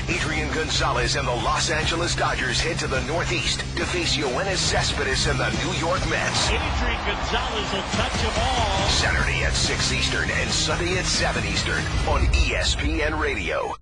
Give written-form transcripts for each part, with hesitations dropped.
Adrian Gonzalez and the Los Angeles Dodgers head to the Northeast to face Yoenis Cespedes and the New York Mets. Adrian Gonzalez will touch them all. Saturday at 6 Eastern and Sunday at 7 Eastern on ESPN Radio.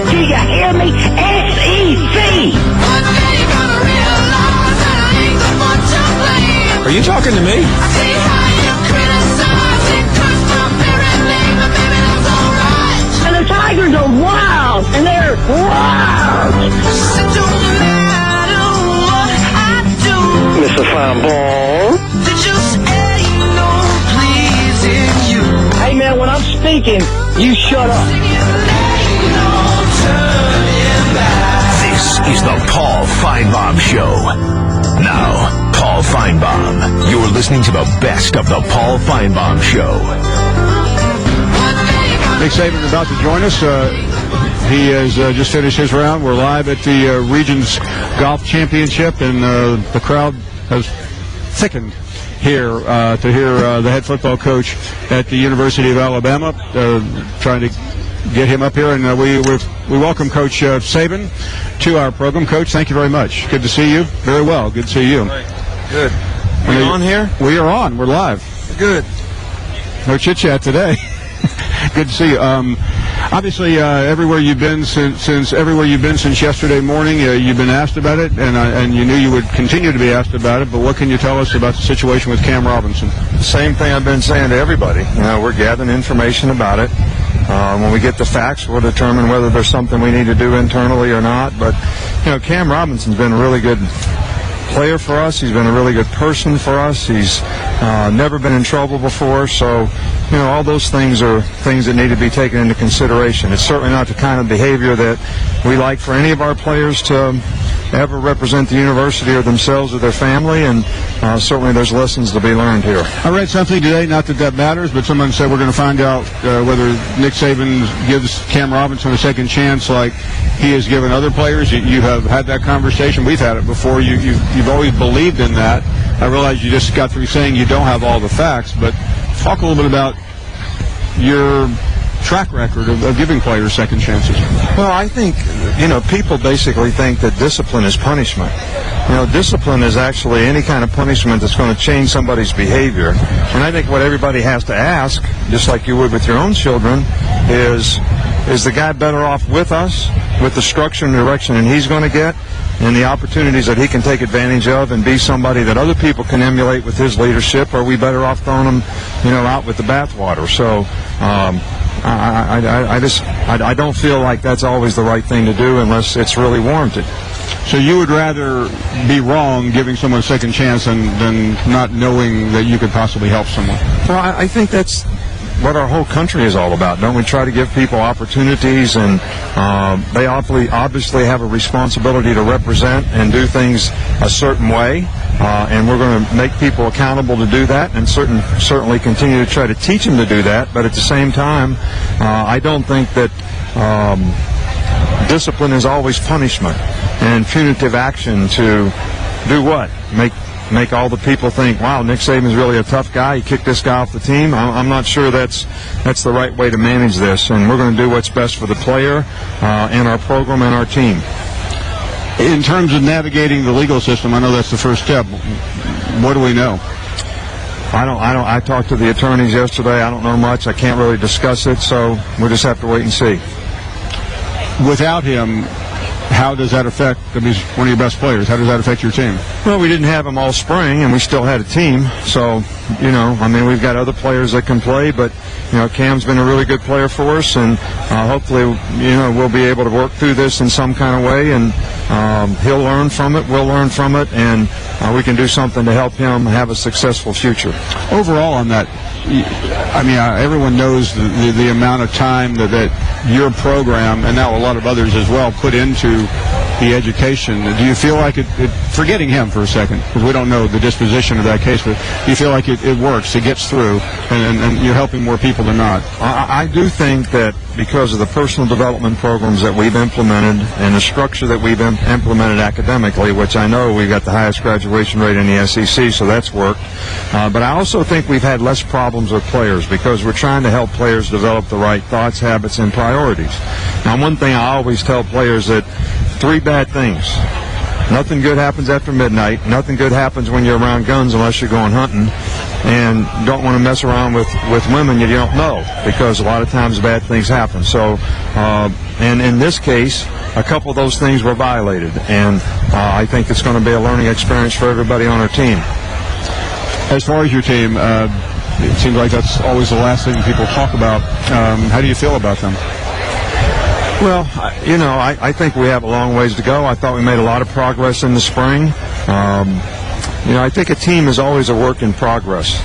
Do you hear me? SEC! Are you talking to me? And the Tigers are wild, and they're wild. Mr. Finebaum. Hey, man, when I'm speaking, you shut up. This is the Paul Finebaum Show. Now, Paul Finebaum. You're listening to the best of the Paul Finebaum Show. Nick Saban is about to join us. He has just finished his round. We're live at the Regions Golf Championship, and the crowd has thickened here to hear the head football coach at the University of Alabama, trying to get him up here. And we welcome Coach Saban to our program. Coach, thank you very much. Good to see you. Very well. Good to see you. Good. Are you on here? We are on. We're live. Good. No chit-chat today. Good to see you. Obviously, everywhere you've been since yesterday morning, you've been asked about it, and you knew you would continue to be asked about it. But what can you tell us about the situation with Cam Robinson? Same thing I've been saying to everybody. We're gathering information about it. When we get the facts, we'll determine whether there's something we need to do internally or not. But, Cam Robinson's been a really good player for us. He's been a really good person for us. He's never been in trouble before. So, all those things are things that need to be taken into consideration. It's certainly not the kind of behavior that we like for any of our players to ever represent the university or themselves or their family, and certainly there's lessons to be learned here. I read something today, not that matters, but someone said we're going to find out whether Nick Saban gives Cam Robinson a second chance like he has given other players. You have had that conversation. We've had it before. You've always believed in that. I realize you just got through saying you don't have all the facts, but talk a little bit about your track record of giving players second chances. Well, I think, people basically think that discipline is punishment. Discipline is actually any kind of punishment that's going to change somebody's behavior. And I think what everybody has to ask, just like you would with your own children, is the guy better off with us, with the structure and direction that he's going to get, and the opportunities that he can take advantage of and be somebody that other people can emulate with his leadership, or are we better off throwing him, out with the bathwater? So, I don't feel like that's always the right thing to do unless it's really warranted. So you would rather be wrong giving someone a second chance than not knowing that you could possibly help someone? Well, I think that's what our whole country is all about. Don't we try to give people opportunities, and they obviously have a responsibility to represent and do things a certain way, and we're going to make people accountable to do that, and certainly continue to try to teach them to do that. But at the same time, I don't think that discipline is always punishment and punitive action to do what? Make all the people think, wow, Nick Saban's really a tough guy. He kicked this guy off the team. I'm not sure that's the right way to manage this, and we're going to do what's best for the player and our program and our team. In terms of navigating the legal system, I know that's the first step. What do we know? I talked to the attorneys yesterday. I don't know much. I can't really discuss it, so we'll just have to wait and see. Without him, how does that affect, he's one of your best players, how does that affect your team? Well, we didn't have him all spring, and we still had a team. So, we've got other players that can play, but, Cam's been a really good player for us, and hopefully, we'll be able to work through this in some kind of way, and he'll learn from it, we'll learn from it, and we can do something to help him have a successful future. Overall on that, everyone knows the amount of time that your program, and now a lot of others as well, put into the education. Do you feel like forgetting him for a second, because we don't know the disposition of that case, but do you feel like it works, it gets through, and you're helping more people than not? I do think that because of the personal development programs that we've implemented and the structure that we've implemented academically, which I know we've got the highest graduation rate in the SEC, so that's worked. But I also think we've had less problems with players because we're trying to help players develop the right thoughts, habits, and priorities. Now, one thing I always tell players that 3 bad things. Nothing good happens after midnight. Nothing good happens when you're around guns unless you're going hunting. And don't want to mess around with women you don't know, because a lot of times bad things happen. So, and in this case, a couple of those things were violated. And I think it's going to be a learning experience for everybody on our team. As far as your team, it seems like that's always the last thing people talk about. How do you feel about them? Well, I think we have a long ways to go. I thought we made a lot of progress in the spring. I think a team is always a work in progress.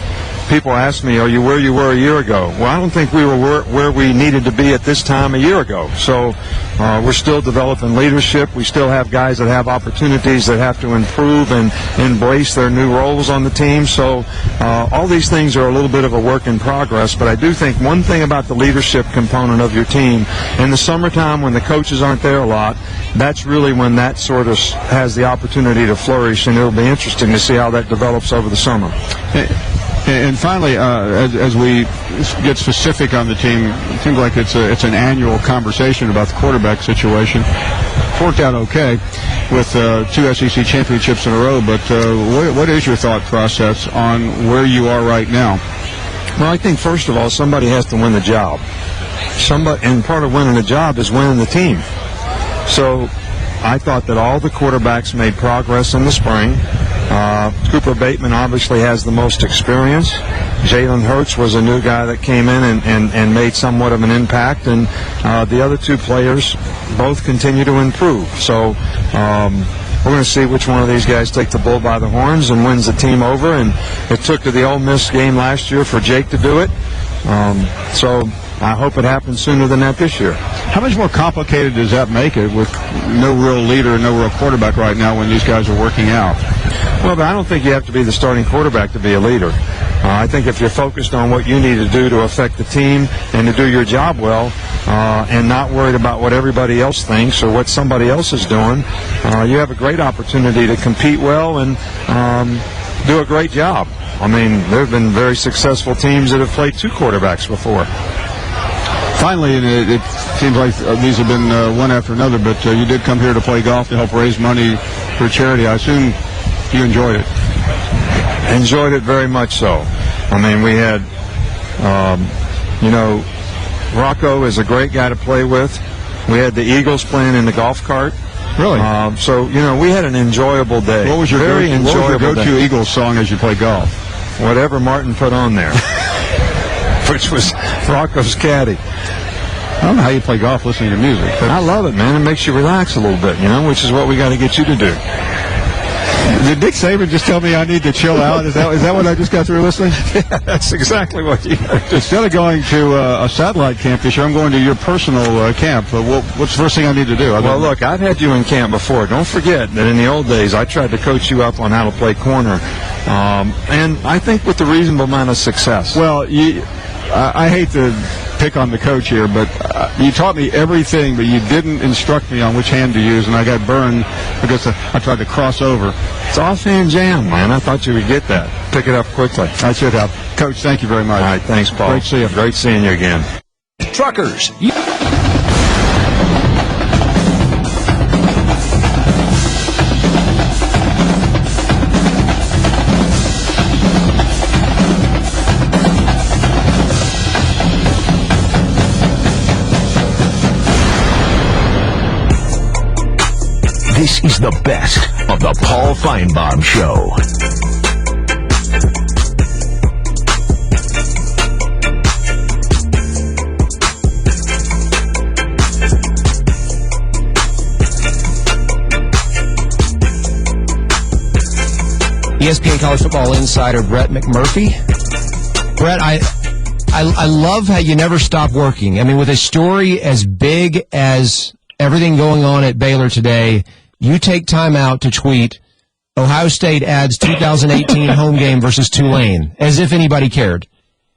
People ask me, are you where you were a year ago? Well, I don't think we were where we needed to be at this time a year ago. So we're still developing leadership. We still have guys that have opportunities that have to improve and embrace their new roles on the team. So all these things are a little bit of a work in progress. But I do think one thing about the leadership component of your team, in the summertime when the coaches aren't there a lot, that's really when that sort of has the opportunity to flourish. And it'll be interesting to see how that develops over the summer. And finally, as we get specific on the team, it seems like it's an annual conversation about the quarterback situation. It's worked out okay with 2 SEC championships in a row, but what is your thought process on where you are right now? Well, I think, first of all, somebody has to win the job. And part of winning the job is winning the team. So I thought that all the quarterbacks made progress in the spring. Cooper Bateman obviously has the most experience. Jalen Hurts was a new guy that came in and made somewhat of an impact. And the other 2 players both continue to improve. So we're going to see which one of these guys take the bull by the horns and wins the team over. And it took to the Ole Miss game last year for Jake to do it. So I hope it happens sooner than that this year. How much more complicated does that make it with no real leader and no real quarterback right now when these guys are working out? Well, but I don't think you have to be the starting quarterback to be a leader. I think if you're focused on what you need to do to affect the team and to do your job well, and not worried about what everybody else thinks or what somebody else is doing, you have a great opportunity to compete well and do a great job. I mean, there have been very successful teams that have played 2 quarterbacks before. Finally, it seems like these have been one after another, but you did come here to play golf to help raise money for charity. I assume you enjoyed it. Enjoyed it very much so. I mean, we had, Rocco is a great guy to play with. We had the Eagles playing in the golf cart. Really? So, we had an enjoyable day. What was your go-to Eagles song as you play golf? Whatever Martin put on there, which was Rocco's Caddy. I don't know how you play golf listening to music. I love it, man. It makes you relax a little bit, which is what we got to get you to do. Did Nick Saban just tell me I need to chill out? Is that what I just got through listening? Yeah, that's exactly what you got to do. Instead of going to a satellite camp this year, I'm going to your personal camp. What's the first thing I need to do? Well, look, I've had you in camp before. Don't forget that in the old days, I tried to coach you up on how to play corner. And I think with a reasonable amount of success. Well, I hate to pick on the coach here, but you taught me everything, but you didn't instruct me on which hand to use, and I got burned because I tried to cross over. It's offhand jam, man. I thought you would get that. Pick it up quickly. I should have. Coach, thank you very much. All right, thanks, Paul. Great seeing you. Great seeing you again. Truckers. This is the best of the Paul Finebaum Show. ESPN College Football Insider Brett McMurphy. Brett, I love how you never stop working. I mean, with a story as big as everything going on at Baylor today, you take time out to tweet, Ohio State adds 2018 home game versus Tulane, as if anybody cared.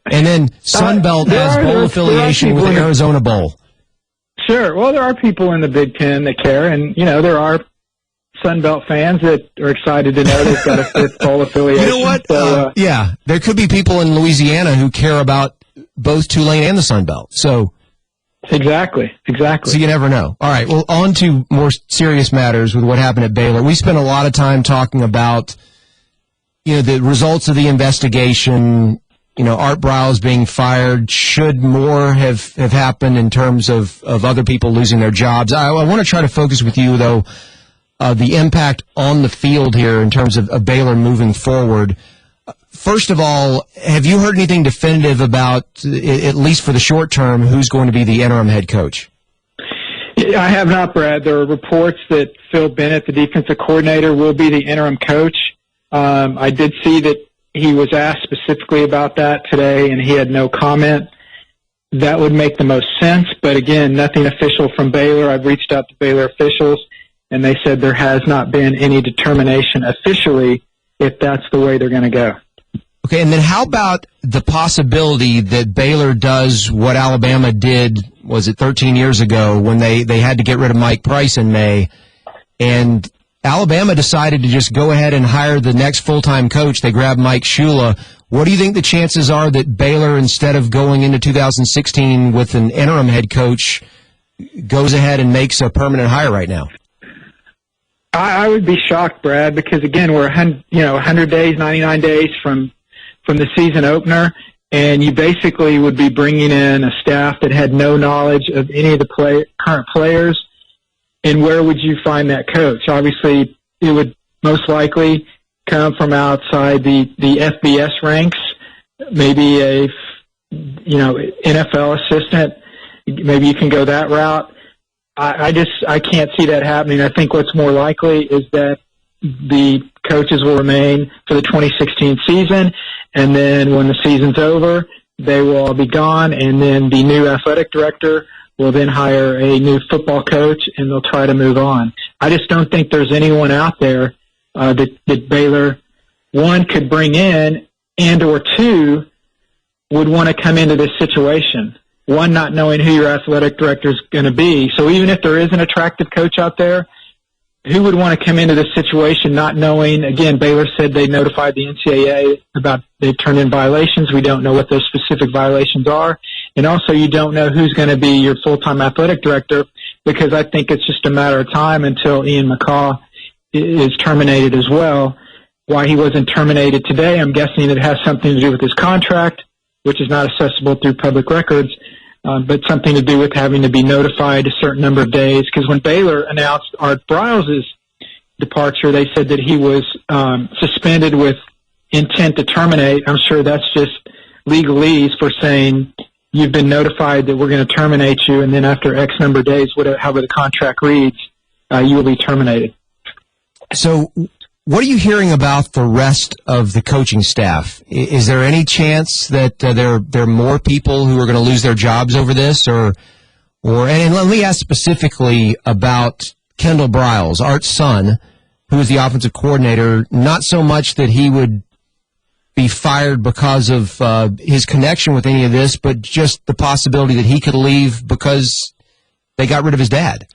And then Sunbelt adds bowl affiliation with the Arizona Bowl. Sure. Well, there are people in the Big Ten that care, and, there are Sunbelt fans that are excited to know they've got a fifth bowl affiliation. You know what? So, yeah, there could be people in Louisiana who care about both Tulane and the Sunbelt. So Exactly. So you never know. All right, well, on to more serious matters with what happened at Baylor. We spent a lot of time talking about, the results of the investigation, Art Briles being fired. Should more have happened in terms of other people losing their jobs? I want to try to focus with you, though, the impact on the field here in terms of Baylor moving forward. First of all, have you heard anything definitive about, at least for the short term, who's going to be the interim head coach? I have not, Brad. There are reports that Phil Bennett, the defensive coordinator, will be the interim coach. I did see that he was asked specifically about that today, and he had no comment. That would make the most sense, but again, nothing official from Baylor. I've reached out to Baylor officials, and they said there has not been any determination officially if that's the way they're going to go. Okay, and then how about the possibility that Baylor does what Alabama did, was it 13 years ago, when they had to get rid of Mike Price in May, and Alabama decided to just go ahead and hire the next full-time coach. They grabbed Mike Shula. What do you think the chances are that Baylor, instead of going into 2016 with an interim head coach, goes ahead and makes a permanent hire right now? I would be shocked, Brad, because again, we're 100 days, 99 days from the season opener, and you basically would be bringing in a staff that had no knowledge of any of the current players. And where would you find that coach? Obviously, it would most likely come from outside the FBS ranks, maybe a NFL assistant. Maybe you can go that route. I can't see that happening. I think what's more likely is that the coaches will remain for the 2016 season, and then when the season's over, they will all be gone, and then the new athletic director will then hire a new football coach, and they'll try to move on. I just don't think there's anyone out there that Baylor, one, could bring in, and or two, would want to come into this situation. One, not knowing who your athletic director is going to be. So even if there is an attractive coach out there, who would want to come into this situation not knowing? Again, Baylor said they notified the NCAA about they've turned in violations. We don't know what those specific violations are. And also you don't know who's going to be your full-time athletic director, because I think it's just a matter of time until Ian McCaw is terminated as well. Why he wasn't terminated today, I'm guessing it has something to do with his contract, which is not accessible through public records, but something to do with having to be notified a certain number of days. Because when Baylor announced Art Briles' departure, they said that he was suspended with intent to terminate. I'm sure that's just legalese for saying you've been notified that we're going to terminate you, and then after X number of days, however the contract reads, you will be terminated. So what are you hearing about the rest of the coaching staff? Is there any chance that there are more people who are going to lose their jobs over this, and let me ask specifically about Kendall Briles, Art's son, who is the offensive coordinator. Not so much that he would be fired because of his connection with any of this, but just the possibility that he could leave because they got rid of his dad.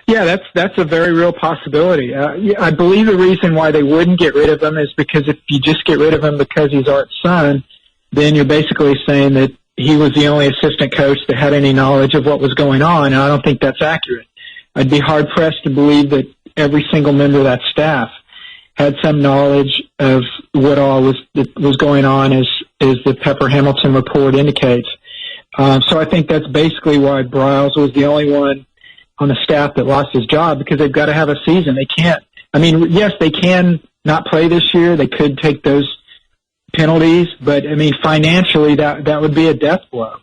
Yeah, that's a very real possibility. I believe the reason why they wouldn't get rid of him is because if you just get rid of him because he's Art's son, then you're basically saying that he was the only assistant coach that had any knowledge of what was going on, and I don't think that's accurate. I'd be hard-pressed to believe that every single member of that staff had some knowledge of what all was going on, as the Pepper Hamilton report indicates. So I think that's basically why Briles was the only one on the staff that lost his job, because they've got to have a season. They can't. I mean, yes, they can not play this year. They could take those penalties, but I mean, financially, that would be a death blow.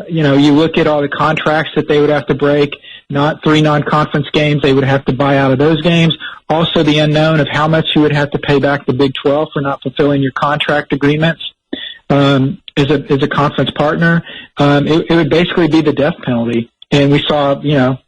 You look at all the contracts that they would have to break, not 3 non-conference games. They would have to buy out of those games. Also, the unknown of how much you would have to pay back the Big 12 for not fulfilling your contract agreements as a conference partner. It would basically be the death penalty. And we saw,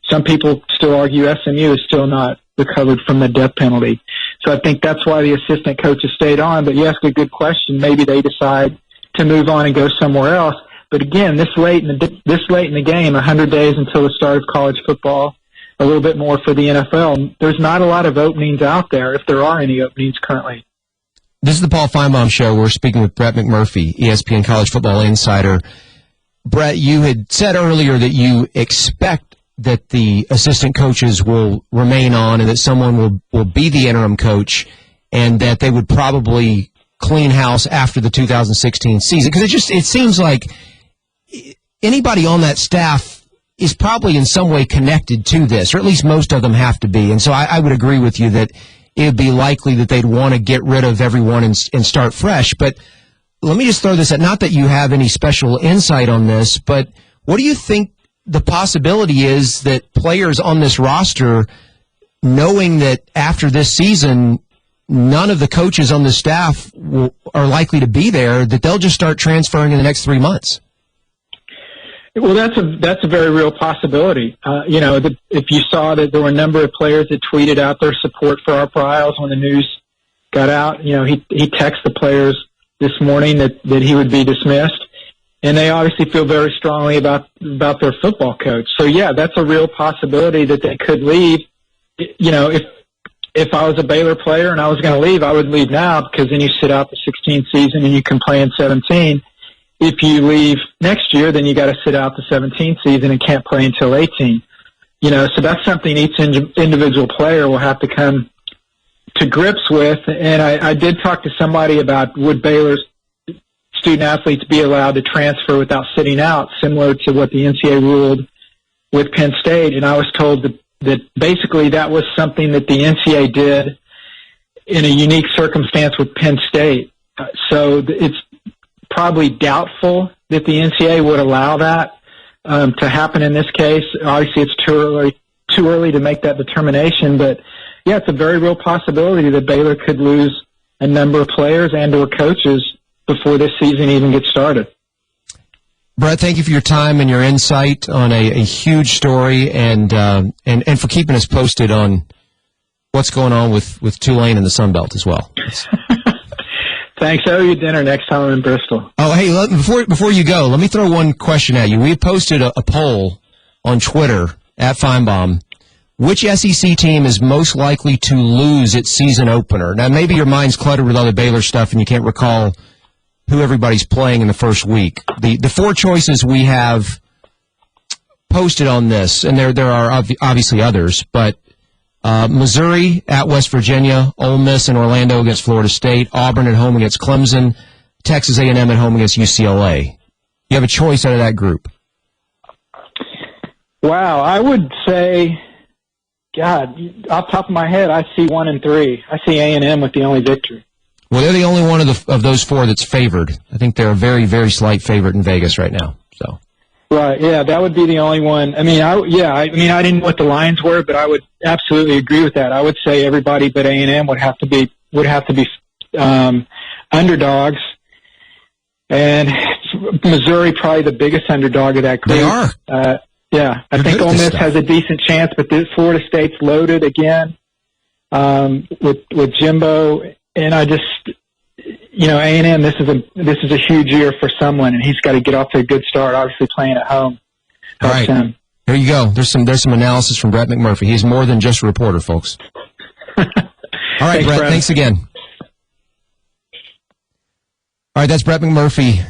some people still argue SMU is still not recovered from the death penalty. So I think that's why the assistant coaches stayed on. But you ask a good question. Maybe they decide to move on and go somewhere else. But again, this late in the game, 100 days until the start of college football, a little bit more for the NFL, there's not a lot of openings out there, if there are any openings currently. This is the Paul Finebaum Show. We're speaking with Brett McMurphy, ESPN College Football Insider. Brett, you had said earlier that you expect that the assistant coaches will remain on and that someone will be the interim coach and that they would probably clean house after the 2016 season. Because it seems like anybody on that staff is probably in some way connected to this, or at least most of them have to be. And so I would agree with you that it would be likely that they'd want to get rid of everyone and start fresh. But let me just throw this at, not that you have any special insight on this, but what do you think the possibility is that players on this roster, knowing that after this season, none of the coaches on the staff are likely to be there, that they'll just start transferring in the next 3 months? Well, that's a very real possibility. If you saw that there were a number of players that tweeted out their support for Art Briles when the news got out, he texted the players this morning that he would be dismissed, and they obviously feel very strongly about their football coach. So yeah, that's a real possibility that they could leave. If I was a Baylor player and I was going to leave, I would leave now, because then you sit out the 16th season and you can play in 17. If you leave next year, then you got to sit out the 17th season and can't play until 18. So that's something each individual player will have to come to grips with. And I did talk to somebody about, would Baylor's student athletes be allowed to transfer without sitting out, similar to what the NCAA ruled with Penn State. And I was told that basically that was something that the NCAA did in a unique circumstance with Penn State. So it's probably doubtful that the NCAA would allow that to happen in this case. Obviously, it's too early to make that determination, but yeah, it's a very real possibility that Baylor could lose a number of players and/or coaches before this season even gets started. Brett, thank you for your time and your insight on a huge story, and for keeping us posted on what's going on with Tulane and the Sun Belt as well. Thanks. I owe you dinner next time I'm in Bristol. Oh, hey, before you go, let me throw one question at you. We posted a poll on Twitter at Finebaum. Which SEC team is most likely to lose its season opener? Now, maybe your mind's cluttered with other Baylor stuff and you can't recall who everybody's playing in the first week. The four choices we have posted on this, and there are obviously others, but Missouri at West Virginia, Ole Miss and Orlando against Florida State, Auburn at home against Clemson, Texas A&M at home against UCLA. You have a choice out of that group. Wow, I would say, God, off the top of my head, I see 1 and 3. I see A&M with the only victory. Well, they're the only one of those four that's favored. I think they're a very, very slight favorite in Vegas right now. So. Right, yeah, that would be the only one. I didn't know what the lines were, but I would absolutely agree with that. I would say everybody but A&M would have to be underdogs, and Missouri probably the biggest underdog of that group. They are. I think Ole Miss has a decent chance, but Florida State's loaded again with Jimbo, and I just. A&M, this is a huge year for someone, and he's got to get off to a good start, obviously playing at home. All right. There you go. There's some analysis from Brett McMurphy. He's more than just a reporter, folks. All right, Brett, thanks again. All right, that's Brett McMurphy,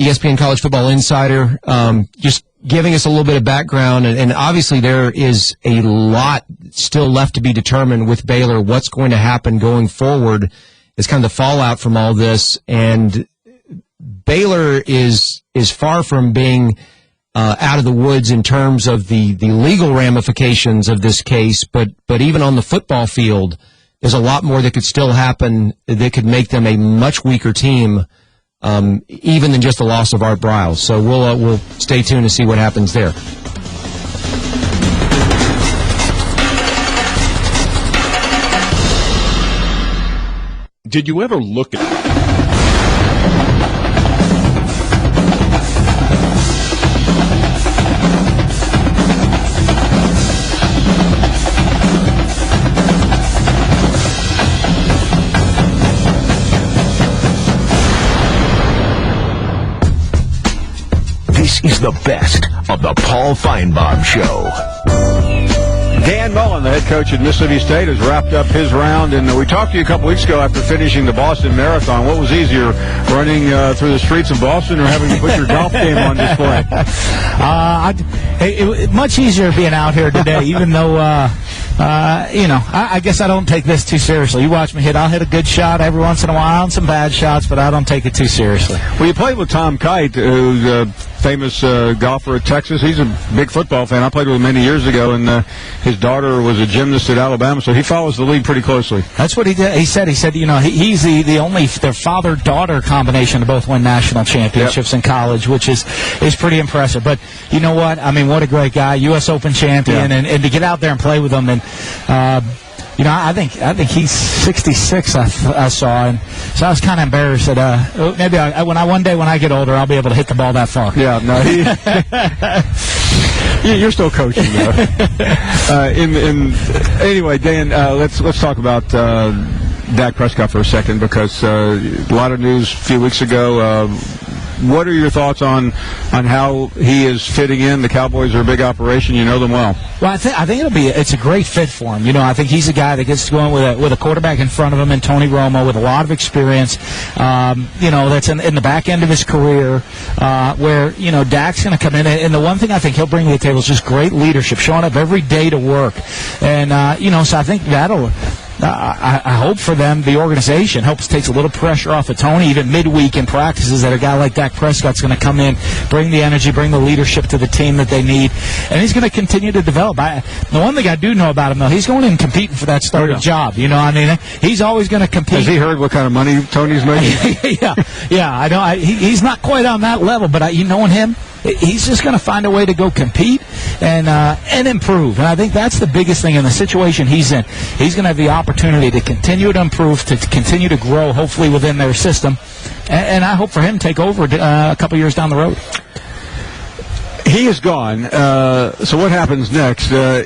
ESPN College Football Insider, just giving us a little bit of background, and obviously there is a lot still left to be determined with Baylor, what's going to happen going forward. Is kind of the fallout from all this, and Baylor is far from being out of the woods in terms of the legal ramifications of this case, but even on the football field, there's a lot more that could still happen that could make them a much weaker team, even than just the loss of Art Briles. So we'll stay tuned to see what happens there. Did you ever look at is the best of the Paul Finebaum Show. Dan Mullen, the head coach at Mississippi State, has wrapped up his round, and we talked to you a couple weeks ago after finishing the Boston Marathon. What was easier, running through the streets of Boston or having to put your golf game on display? Much easier being out here today, even though, I guess I don't take this too seriously. You watch me hit, I'll hit a good shot every once in a while and some bad shots, but I don't take it too seriously. Well, you played with Tom Kite, who's a famous golfer at Texas. He's a big football fan. I played with him many years ago, and his daughter was a gymnast at Alabama, so he follows the league pretty closely. That's what he did. He said, he's the only their father-daughter combination to both win national championships in college, which is pretty impressive. But you know what? I mean, what a great guy, U.S. Open champion, and to get out there and play with him, and I think he's 66. I saw, and so I was kind of embarrassed that maybe one day when I get older, I'll be able to hit the ball that far. Yeah, no, you're still coaching though. Anyway, Dan, let's talk about Dak Prescott for a second, because a lot of news a few weeks ago. What are your thoughts on how he is fitting in? The Cowboys are a big operation. You know them well. Well, I think it's a great fit for him. I think he's a guy that gets going with a quarterback in front of him, and Tony Romo with a lot of experience. That's in the back end of his career, where Dak's going to come in, and the one thing I think he'll bring to the table is just great leadership, showing up every day to work, and so I think that'll. I hope for them, the organization takes a little pressure off of Tony, even midweek in practices, that a guy like Dak Prescott's going to come in, bring the energy, bring the leadership to the team that they need, and he's going to continue to develop. The one thing I do know about him, though, he's going in competing for that starting job. He's always going to compete. Has he heard what kind of money Tony's making? Yeah, I know. He's not quite on that level, but knowing him, he's just going to find a way to go compete and improve. And I think that's the biggest thing in the situation he's in. He's going to have the opportunity to continue to improve, to continue to grow, hopefully within their system. And I hope for him to take over a couple years down the road. He is gone. So what happens next in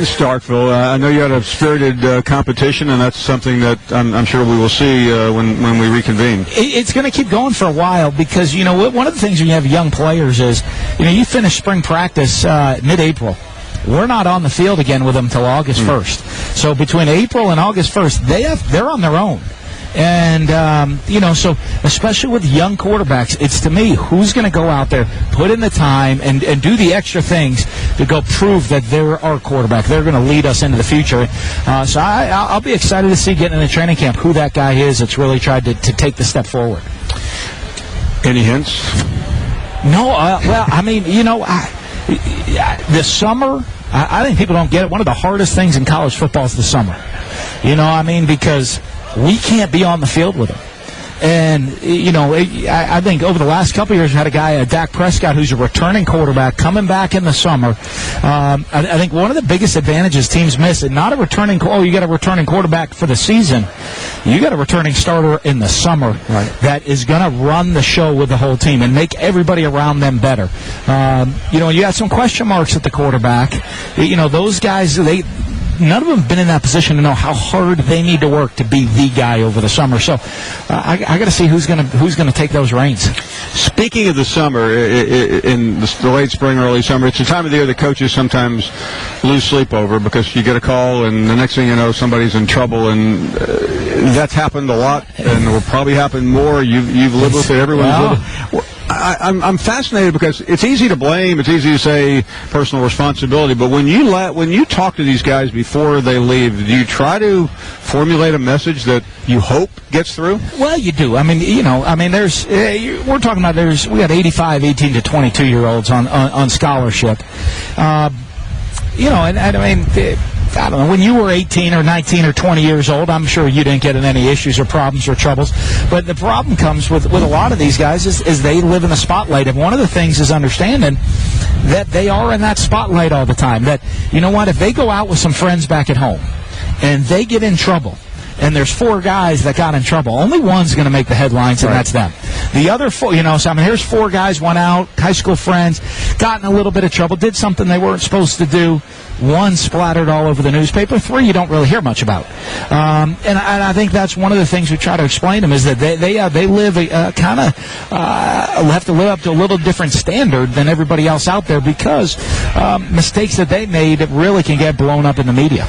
Starkville? I know you had a spirited competition, and that's something that I'm sure we will see when we reconvene. It's going to keep going for a while, because one of the things when you have young players is you finish spring practice mid-April. We're not on the field again with them until August 1st. So between April and August 1st, they're on their own. And, so especially with young quarterbacks, it's to me, who's going to go out there, put in the time, and do the extra things to go prove that they're our quarterback. They're going to lead us into the future. So I'll be excited to see, getting in the training camp, who that guy is that's really tried to take the step forward. Any hints? No. The summer, I think people don't get it. One of the hardest things in college football is the summer. Because we can't be on the field with them. And, I think over the last couple of years, we had a guy, Dak Prescott, who's a returning quarterback, coming back in the summer. I think one of the biggest advantages teams miss, and not you got a returning quarterback for the season. You got a returning starter in the summer that is going to run the show with the whole team and make everybody around them better. You have some question marks at the quarterback. Those guys, none of them have been in that position to know how hard they need to work to be the guy over the summer. So I got to see who's going to take those reins. Speaking of the summer, in the late spring, early summer, it's the time of the year that coaches sometimes lose sleep over, because you get a call and the next thing you know, somebody's in trouble, and that's happened a lot, and will probably happen more. You've lived with it. Everyone's lived with it. I'm fascinated, because it's easy to blame, it's easy to say personal responsibility, but when you talk to these guys before they leave, do you try to formulate a message that you hope gets through? Well, you do. There's we're talking about we got 85 18 to 22-year-olds on scholarship. I don't know, when you were 18 or 19 or 20 years old, I'm sure you didn't get in any issues or problems or troubles. But the problem comes with a lot of these guys is they live in the spotlight. And one of the things is understanding that they are in that spotlight all the time. That, if they go out with some friends back at home and they get in trouble, and there's 4 guys that got in trouble, only one's going to make the headlines, and that's them. The other 4, so I mean, here's 4 guys went out, high school friends, got in a little bit of trouble, did something they weren't supposed to do. 1 splattered all over the newspaper. 3 you don't really hear much about. And I think that's one of the things we try to explain to them is that they live have to live up to a little different standard than everybody else out there because mistakes that they made really can get blown up in the media.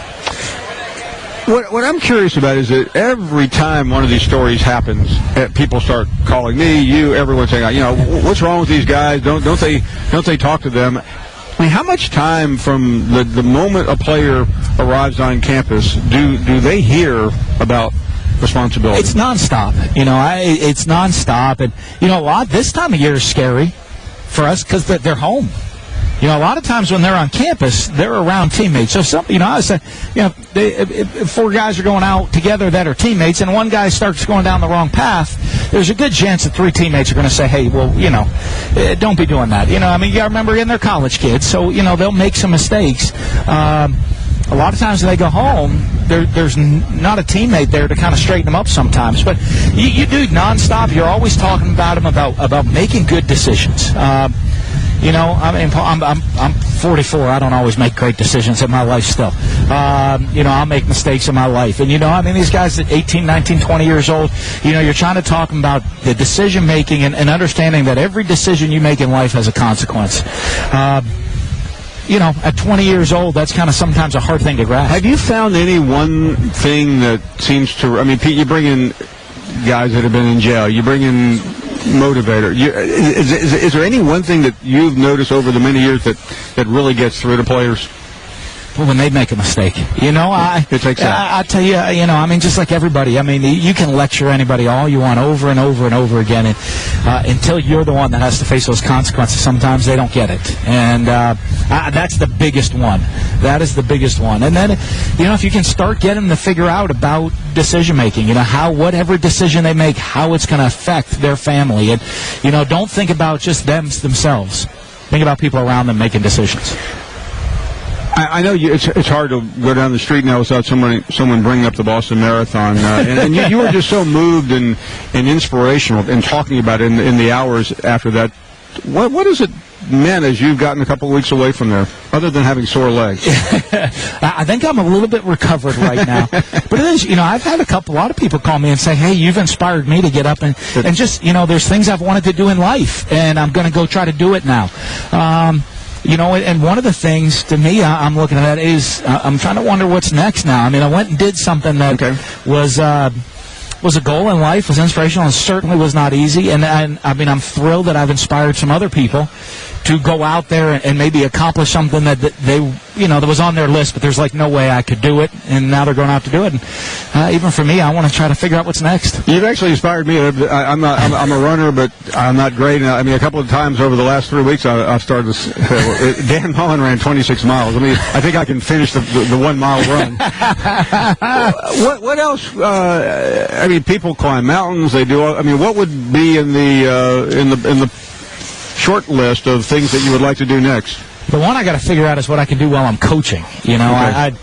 What I'm curious about is that every time one of these stories happens, people start calling me, you, everyone saying, what's wrong with these guys? Don't they talk to them? I mean, how much time from the moment a player arrives on campus do they hear about responsibility? It's nonstop. It's nonstop, and a lot this time of year is scary for us because they're home. A lot of times when they're on campus, they're around teammates. So I say, if 4 guys are going out together that are teammates, and one guy starts going down the wrong path, there's a good chance that 3 teammates are going to say, hey, well, don't be doing that. You got to remember, they're college kids, so they'll make some mistakes. A lot of times when they go home, there's not a teammate there to kind of straighten them up sometimes. But you do nonstop. You're always talking about them about making good decisions. I'm 44. I don't always make great decisions in my life still. I'll make mistakes in my life. And, these guys at 18, 19, 20 years old, you're trying to talk about the decision-making and understanding that every decision you make in life has a consequence. At 20 years old, that's kind of sometimes a hard thing to grasp. Have you found any one thing that seems to... Pete, you bring in guys that have been in jail. You bring in motivator. Is there any one thing that you've noticed over the many years that really gets through to players? Well, when they make a mistake, it takes that. I tell you, just like everybody, you can lecture anybody all you want over and over and over again, and until you're the one that has to face those consequences, sometimes they don't get it, and that's the biggest one. That is the biggest one. And then, if you can start getting them to figure out about decision making, whatever decision they make, how it's going to affect their family, and don't think about just themselves. Think about people around them making decisions. I know it's hard to go down the street now without someone bringing up the Boston Marathon. And you were just so moved and inspirational in talking about it in the hours after that. What has it meant as you've gotten a couple of weeks away from there, other than having sore legs? I think I'm a little bit recovered right now. But it is, I've had a lot of people call me and say, hey, you've inspired me to get up and just, there's things I've wanted to do in life, and I'm going to go try to do it now. And one of the things to me I'm looking at is I'm trying to wonder what's next now. I went and did something that was a goal in life, was inspirational, and certainly was not easy. And I'm thrilled that I've inspired some other people to go out there and maybe accomplish something that they, that was on their list, but there's no way I could do it, and now they're going out to do it. And even for me, I want to try to figure out what's next. You've actually inspired me. I'm a runner, but I'm not great. A couple of times over the last 3 weeks, I've started to. Dan Mullen ran 26 miles. I think I can finish the 1 mile run. What else? People climb mountains. They do. What would be in the short list of things that you would like to do next? The one I got to figure out is what I can do while I'm coaching. I'd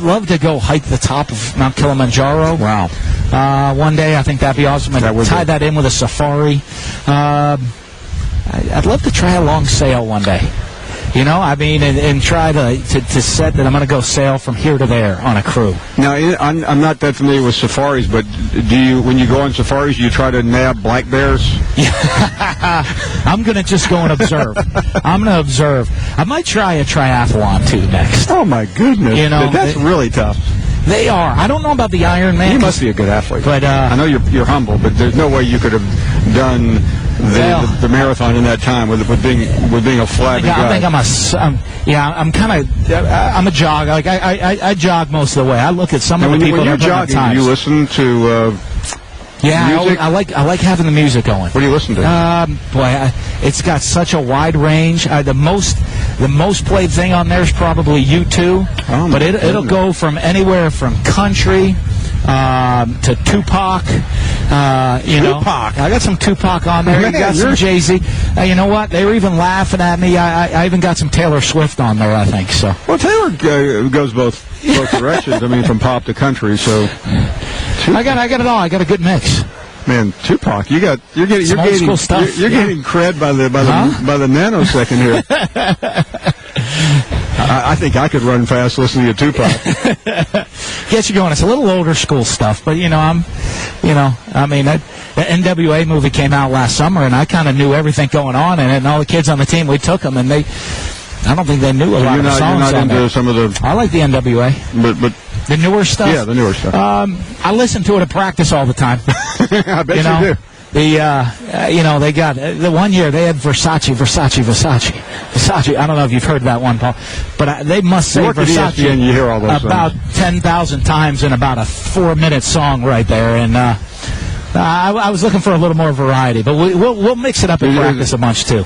love to go hike the top of Mount Kilimanjaro. Wow. One day, I think that'd be awesome. I'd tie that in with a safari. I'd love to try a long sail one day. And try to set that I'm going to go sail from here to there on a crew. Now, I'm not that familiar with safaris, but when you go on safaris, do you try to nab black bears? I'm going to just go and observe. I'm going to observe. I might try a triathlon, too, next. Oh, my goodness. That's really tough. They are. I don't know about the Ironman. You must be a good athlete. But I know you're humble, but there's no way you could have done the marathon in that time with being a flabby guy. I think I'm a jog. I jog most of the way. I look at some of the people when you're jogging. Do you listen to music? I like having the music going. What do you listen to? It's got such a wide range. The most played thing on there is probably U2, but it'll go from anywhere from country to Tupac. Tupac. I got some Tupac on there. Man, you got some Jay-Z. You know what? They were even laughing at me. I even got some Taylor Swift on there, I think. So. Well, Taylor goes both directions. I mean, from pop to country. So I got it all. I got a good mix. Man, Tupac, you're getting stuff. You're getting cred by the nanosecond here. I think I could run fast listening to Tupac. Gets you going. It's a little older school stuff, but the NWA movie came out last summer, and I kind of knew everything going on in it, and all the kids on the team, we took them, and I don't think they knew a lot of the songs. You're not into there. Some of the. I like the NWA, but the newer stuff. Yeah, the newer stuff. I listen to it at practice all the time. I bet you do. They got the one year they had Versace. I don't know if you've heard that one, Paul, but they must say Versace you hear all those about 10,000 times in about a 4-minute song right there. And I was looking for a little more variety, but we'll mix it up in practice a bunch too.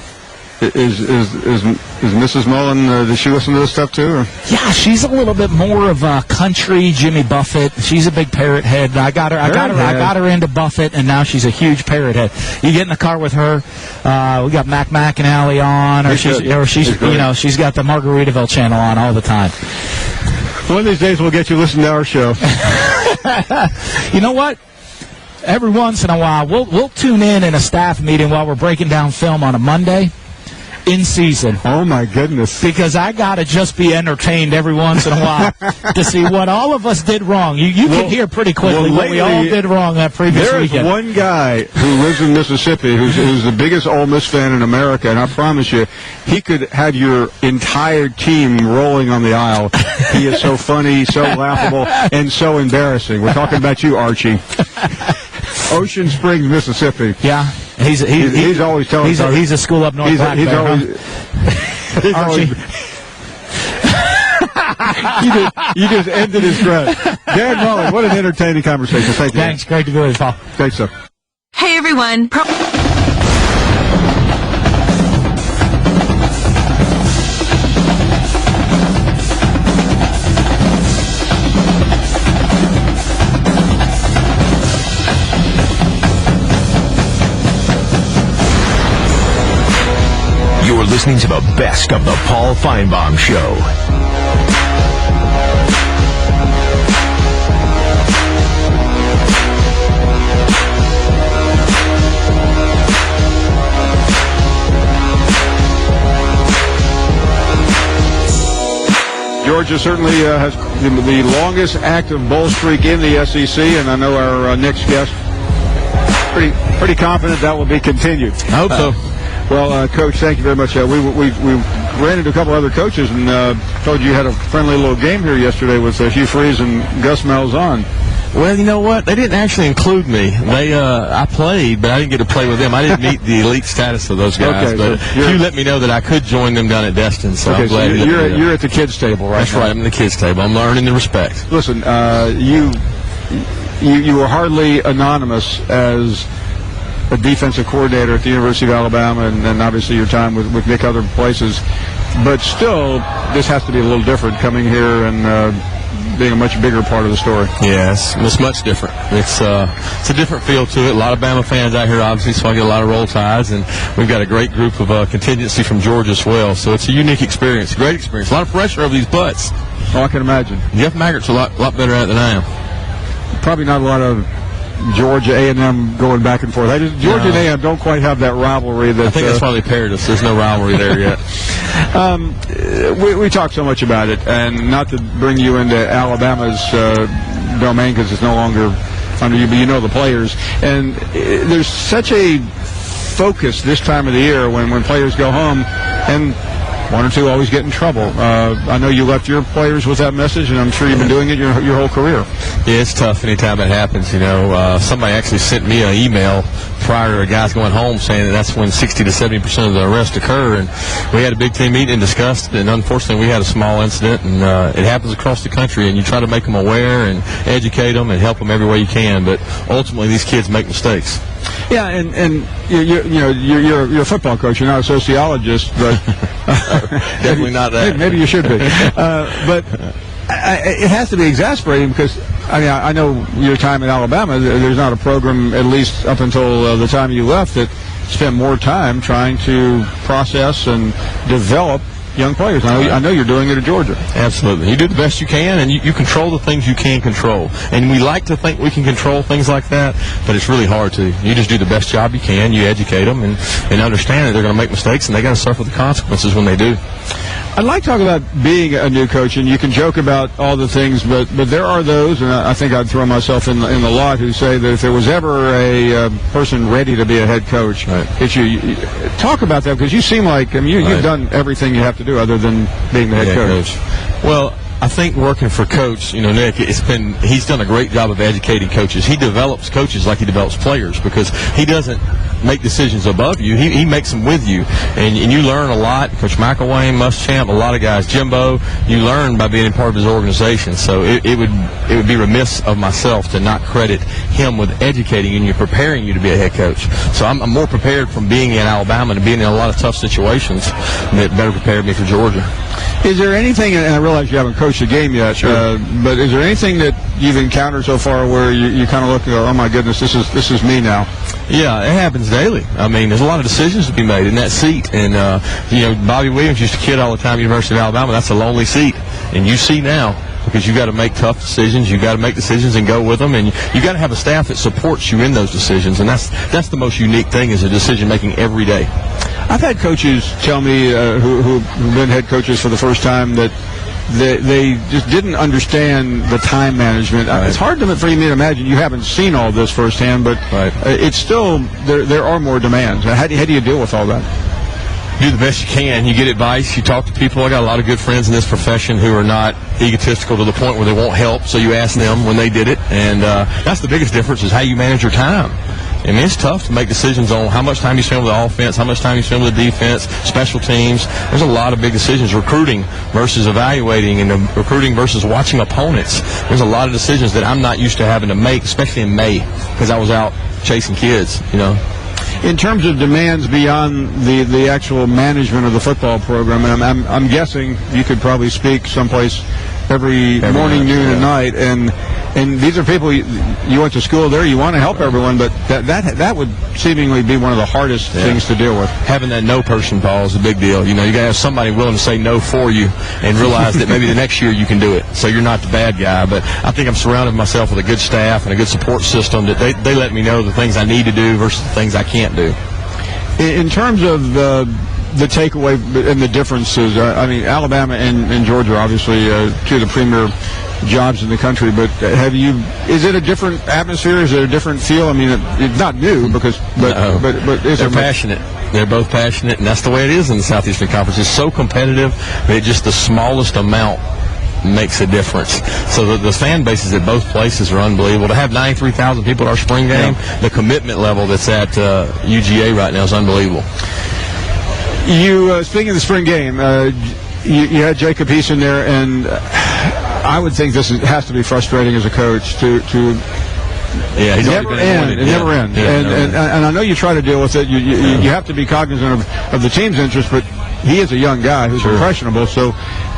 Is Mrs. Mullen? Does she listen to this stuff too? Or? Yeah, she's a little bit more of a country Jimmy Buffett. She's a big Parrot head. I got her into Buffett, and now she's a huge Parrot head. You get in the car with her. We got Mac McAnally on, or she's she's got the Margaritaville channel on all the time. One of these days we'll get you listening to our show. You know what? Every once in a while, we'll tune in a staff meeting while we're breaking down film on a Monday. In season. Oh, my goodness. Because I got to just be entertained every once in a while to see what all of us did wrong. You can hear pretty quickly what we all did wrong that previous weekend. There is one guy who lives in Mississippi who's the biggest Ole Miss fan in America, and I promise you, he could have your entire team rolling on the aisle. He is so funny, so laughable, and so embarrassing. We're talking about you, Archie. Ocean Springs, Mississippi. Yeah. He's always telling us. He's a school up north. He's always. You just ended his threat. Dan Mullen, what an entertaining conversation. Thank you. Thanks. Great to be with you, Paul. Thanks, sir. Hey, everyone. You're listening to the best of the Paul Finebaum Show. Georgia certainly has the longest active bowl streak in the SEC, and I know our next guest pretty confident that will be continued. I hope so. Well, Coach, thank you very much. We ran into a couple other coaches and told you had a friendly little game here yesterday with Hugh Freeze and Gus Malzahn. Well, you know what? They didn't actually include me. I played, but I didn't get to play with them. I didn't meet the elite status of those guys. Okay, but Hugh let me know that I could join them down at Destin. So okay, I'm glad you're at the kids' table, right? That's right. I'm at the kids' table. I'm learning the respect. Listen, you were hardly anonymous as a defensive coordinator at the University of Alabama, and then obviously your time with Nick other places. But still, this has to be a little different coming here and being a much bigger part of the story. Yes, it's much different. It's a different feel to it. A lot of Bama fans out here, obviously, so I get a lot of Roll Tides, and we've got a great group of contingency from Georgia as well. So it's a unique experience, a great experience. A lot of pressure over these butts. Oh, I can imagine. Jeff Maggart's a lot better at it than I am. Probably not a lot of Georgia A&M going back and forth. Georgia and A&M don't quite have that rivalry. I think that's why they paired us. There's no rivalry there yet. We talk so much about it, and not to bring you into Alabama's domain because it's no longer under you, but you know the players. And there's such a focus this time of the year when players go home, and one or two always get in trouble. I know you left your players with that message, and I'm sure you've been doing it your whole career. Yeah, it's tough anytime that happens. You know, somebody actually sent me an email prior to guys going home saying that that's when 60 to 70% of the arrests occur. And we had a big team meeting and discussed it, and unfortunately we had a small incident, and it happens across the country, and you try to make them aware and educate them and help them every way you can. But ultimately these kids make mistakes. Yeah, and you're a football coach. You're not a sociologist, but definitely not that. Maybe you should be. But it has to be exasperating because I mean, I know your time at Alabama, there's not a program, at least up until the time you left, that spent more time trying to process and develop young players. I know you're doing it at Georgia. Absolutely. You do the best you can, and you control the things you can control. And we like to think we can control things like that, but it's really hard to. You just do the best job you can. You educate them and understand that they're going to make mistakes, and they got to suffer the consequences when they do. I'd like to talk about being a new coach, and you can joke about all the things, but there are those, and I think I'd throw myself in the lot, who say that if there was ever a person ready to be a head coach, it's you. Talk about that, because you seem like, I mean, you've done everything you have to do other than being the head coach. Well, I think working for Coach, Nick, he's done a great job of educating coaches. He develops coaches like he develops players, because he doesn't make decisions above you. He makes them with you, and you learn a lot. Coach McElwain, Muschamp, a lot of guys, Jimbo, you learn by being a part of his organization. So it would be remiss of myself to not credit him with educating you and preparing you to be a head coach. So I'm more prepared from being in Alabama and being in a lot of tough situations that better prepared me for Georgia. Is there anything, and I realize you haven't coached a game yet, but is there anything that you've encountered so far where you kind of look and go, oh my goodness, this is me now? Yeah, it happens daily. I mean, there's a lot of decisions to be made in that seat. And, Bobby Williams used to kid all the time at University of Alabama, that's a lonely seat. And you see now, because you got to make tough decisions. You got to make decisions and go with them. And you got to have a staff that supports you in those decisions. And that's the most unique thing, is the decision making every day. I've had coaches tell me who've been head coaches for the first time that they just didn't understand the time management. It's hard for me to imagine. You haven't seen all this firsthand, but it's still, there are more demands. How do you deal with all that? Do the best you can. You get advice. You talk to people. I got a lot of good friends in this profession who are not egotistical to the point where they won't help, so you ask them when they did it. And that's the biggest difference, is how you manage your time. I mean, it's tough to make decisions on how much time you spend with the offense, how much time you spend with the defense, special teams. There's a lot of big decisions. Recruiting versus evaluating, and recruiting versus watching opponents. There's a lot of decisions that I'm not used to having to make, especially in May, because I was out chasing kids, In terms of demands beyond the actual management of the football program, and I'm guessing you could probably speak someplace every morning, noon, and night, and these are people you went to school there. You want to help everyone, but that would seemingly be one of the hardest things to deal with. Having that no person, Paul, is a big deal. You got to have somebody willing to say no for you and realize that maybe the next year you can do it. So you're not the bad guy. But I think I'm surrounded myself with a good staff and a good support system that they let me know the things I need to do versus the things I can't do. In terms of the takeaway and the differences, I mean, Alabama and Georgia are obviously two of the premier jobs in the country, but is it a different atmosphere? Is it a different feel? I mean, it's not new, but they're passionate. They're both passionate, and that's the way it is in the Southeastern Conference. It's so competitive that just the smallest amount makes a difference. So the fan bases at both places are unbelievable. To have 93,000 people at our spring game, the commitment level that's at UGA right now is unbelievable. You speaking of the spring game, you had Jacob Eason there, and I would think this has to be frustrating as a coach to he's never end. It never ends. And I know you try to deal with it. You have to be cognizant of the team's interest, but he is a young guy who's impressionable. So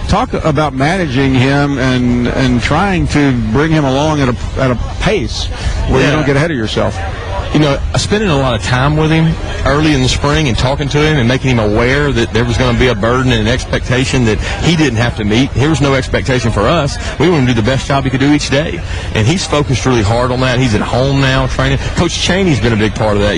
talk about managing him and trying to bring him along at a pace where you don't get ahead of yourself. Spending a lot of time with him early in the spring and talking to him and making him aware that there was going to be a burden and an expectation that he didn't have to meet. There was no expectation for us. We wanted him to do the best job he could do each day. And he's focused really hard on that. He's at home now training. Coach Chaney's been a big part of that.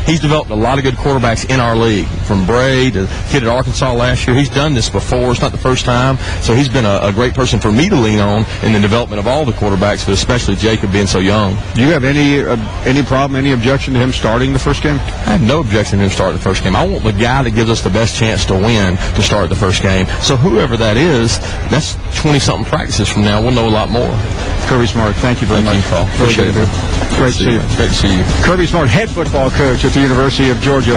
He's developed a lot of good quarterbacks in our league, from Bray to kid at Arkansas last year. He's done this before. It's not the first time. So he's been a great person for me to lean on in the development of all the quarterbacks, but especially Jacob being so young. Do you have any problem, any objection to him starting the first game? I have no objection to him starting the first game. I want the guy that gives us the best chance to win to start the first game. So whoever that is, that's 20-something practices from now. We'll know a lot more. Kirby Smart, thank you very much, Paul. Appreciate it. Great to see you. Great to see you. Kirby Smart, head football coach at the University of Georgia.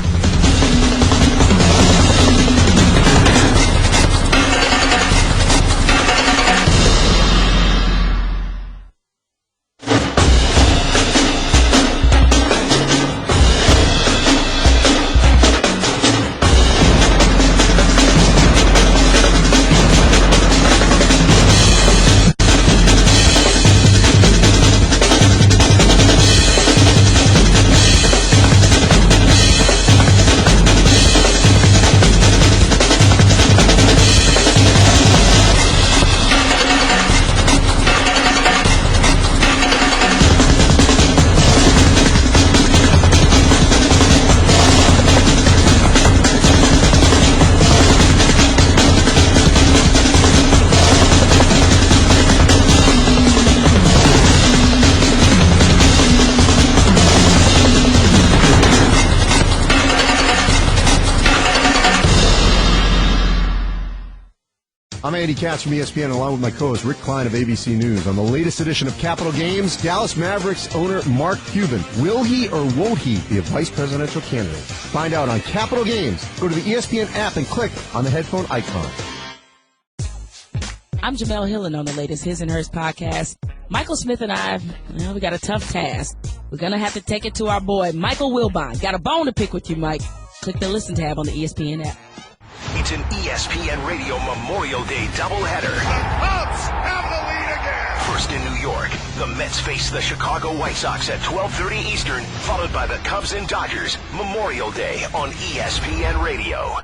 I'm Andy Katz from ESPN, along with my co-host Rick Klein of ABC News. On the latest edition of Capital Games, Dallas Mavericks owner Mark Cuban. Will he or won't he be a vice presidential candidate? Find out on Capital Games. Go to the ESPN app and click on the headphone icon. I'm Jamel Hillen on the latest His and Hers podcast. Michael Smith and I, we got a tough task. We're going to have to take it to our boy, Michael Wilbon. Got a bone to pick with you, Mike. Click the listen tab on the ESPN app. It's an ESPN Radio Memorial Day doubleheader. The Cubs have the lead again. First in New York, the Mets face the Chicago White Sox at 12:30 Eastern, followed by the Cubs and Dodgers. Memorial Day on ESPN Radio.